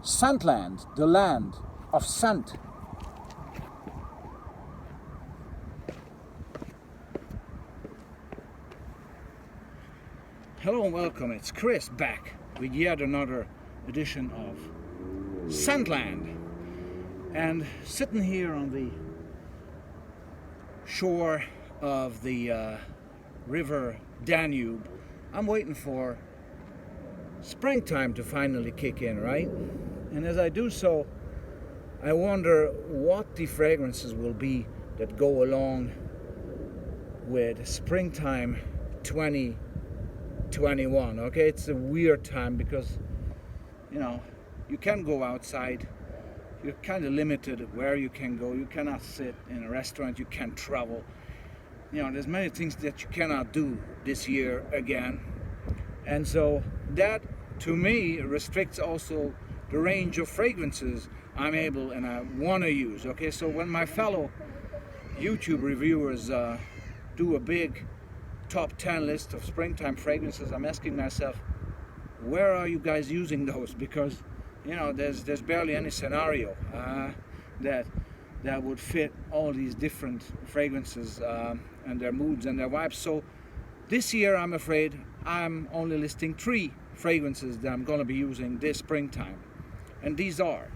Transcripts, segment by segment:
Scentland, the land of scent. Hello and welcome, it's Chris back with yet another edition of Scentland. And sitting here on the shore of the river Danube, I'm waiting for springtime to finally kick in, right? And as I do so, I wonder what the fragrances will be that go along with springtime 2021. Okay, it's a weird time because, you know, you can go outside. You're kind of limited where you can go. You cannot sit in a restaurant. You can't travel. You know, there's many things that you cannot do this year again. And so that, to me, restricts also the range of fragrances I'm able and I want to use. Okay, so when my fellow YouTube reviewers do a big top 10 list of springtime fragrances, I'm asking myself, where are you guys using those? Because, you know, there's barely any scenario that would fit all these different fragrances and their moods and their vibes. So this year, I'm afraid I'm only listing 3 fragrances that I'm going to be using this springtime. And these are,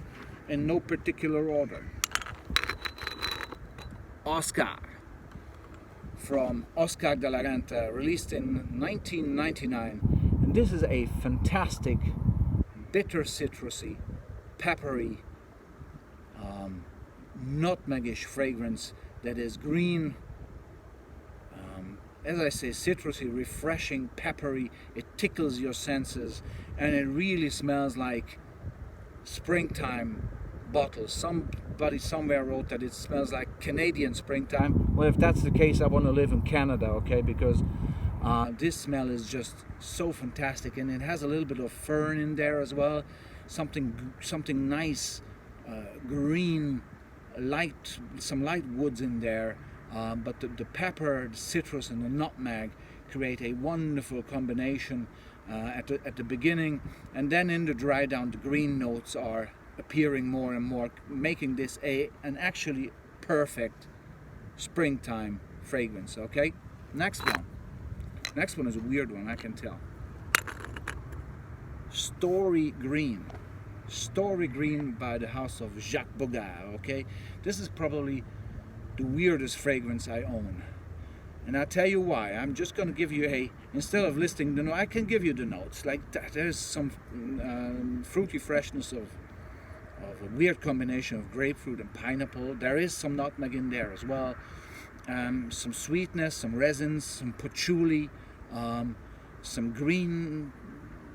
in no particular order: Oscar, from Oscar de la Renta, released in 1999. And this is a fantastic, bitter citrusy, peppery, nutmegish fragrance that is green, as I say, citrusy, refreshing, peppery. It tickles your senses, and it really smells like springtime bottles. Somebody somewhere wrote that it smells like Canadian springtime. Well, if that's the case, I want to live in Canada, okay? Because this smell is just so fantastic, and it has a little bit of fern in there as well. Something nice, green, some light woods in there. But the pepper, the citrus, and the nutmeg create a wonderful combination at the beginning, and then in the dry down, the green notes are appearing more and more, making this an actually perfect springtime fragrance. Okay, next one is a weird one, I can tell. Story Green by the house of Jacques Bogart. Okay, this is probably the weirdest fragrance I own, and I'll tell you why. I'm just going to give you instead of listing the notes, I can give you the notes. Like that, there's some fruity freshness of a weird combination of grapefruit and pineapple. There is some nutmeg in there as well, some sweetness, some resins, some patchouli, some green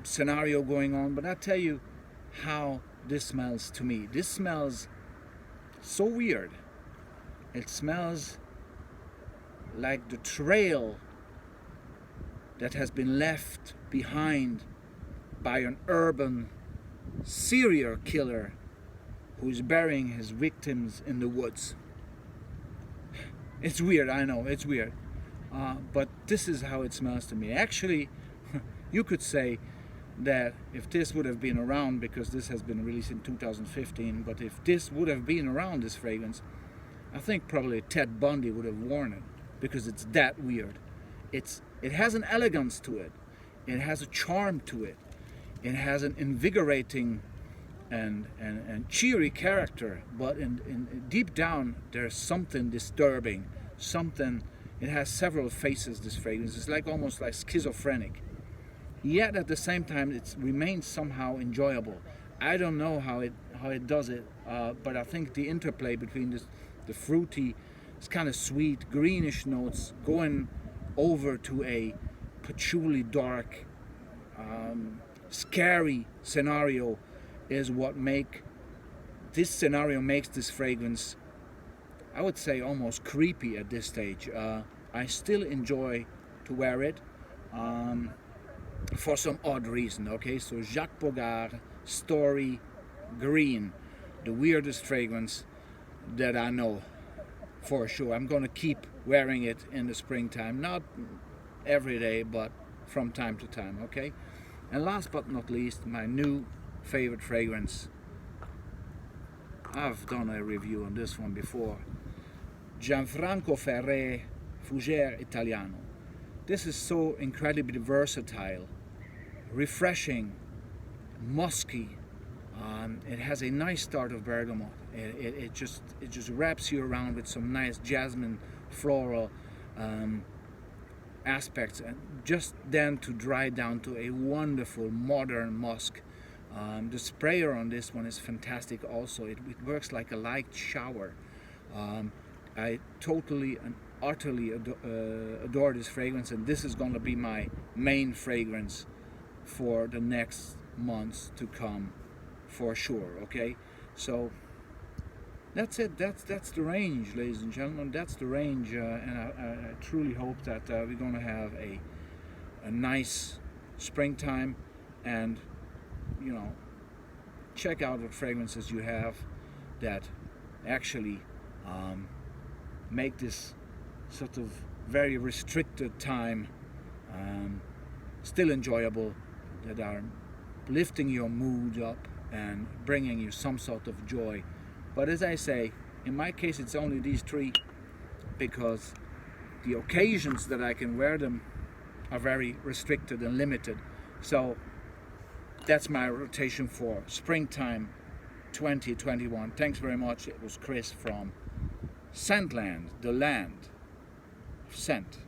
scenario going on. But I'll tell you how this smells to me. This smells so weird. It smells like the trail that has been left behind by an urban serial killer who is burying his victims in the woods. It's weird, I know, it's weird. But this is how it smells to me. Actually, you could say that if this would have been around, because this has been released in 2015, but if this would have been around, this fragrance, I think probably Ted Bundy would have worn it, because it's that weird. It has an elegance to it. It has a charm to it. It has an invigorating and cheery character, but in deep down there's something disturbing. It has several faces, this fragrance. It's almost like schizophrenic. Yet at the same time it remains somehow enjoyable. I don't know how it does it, but I think the interplay between the fruity, it's kind of sweet, greenish notes going over to a patchouli dark, scary scenario is what makes this fragrance, I would say, almost creepy at this stage. I still enjoy to wear it for some odd reason. Okay, so Jacques Bogart Story Green, the weirdest fragrance that I know for sure. I'm going to keep wearing it in the springtime, not every day, but from time to time. Okay, and last but not least, my new favorite fragrance I've done a review on this one before. Gianfranco Ferré Fougère Italiano. This is so incredibly versatile, refreshing, musky. It has a nice start of bergamot. It just wraps you around with some nice jasmine floral aspects, and just then to dry down to a wonderful modern musk. The sprayer on this one is fantastic also. It works like a light shower. I totally and utterly adore this fragrance, and this is going to be my main fragrance for the next months to come, for sure. Okay, so that's it. That's the range, ladies and gentlemen. That's the range, and I truly hope that we're going to have a nice springtime, and check out what fragrances you have that actually make this sort of very restricted time still enjoyable, that are lifting your mood up and bringing you some sort of joy. But as I say, in my case it's only these three, because the occasions that I can wear them are very restricted and limited. So that's my rotation for springtime 2021. Thanks very much. It was Chris from Scentland, the land of scent.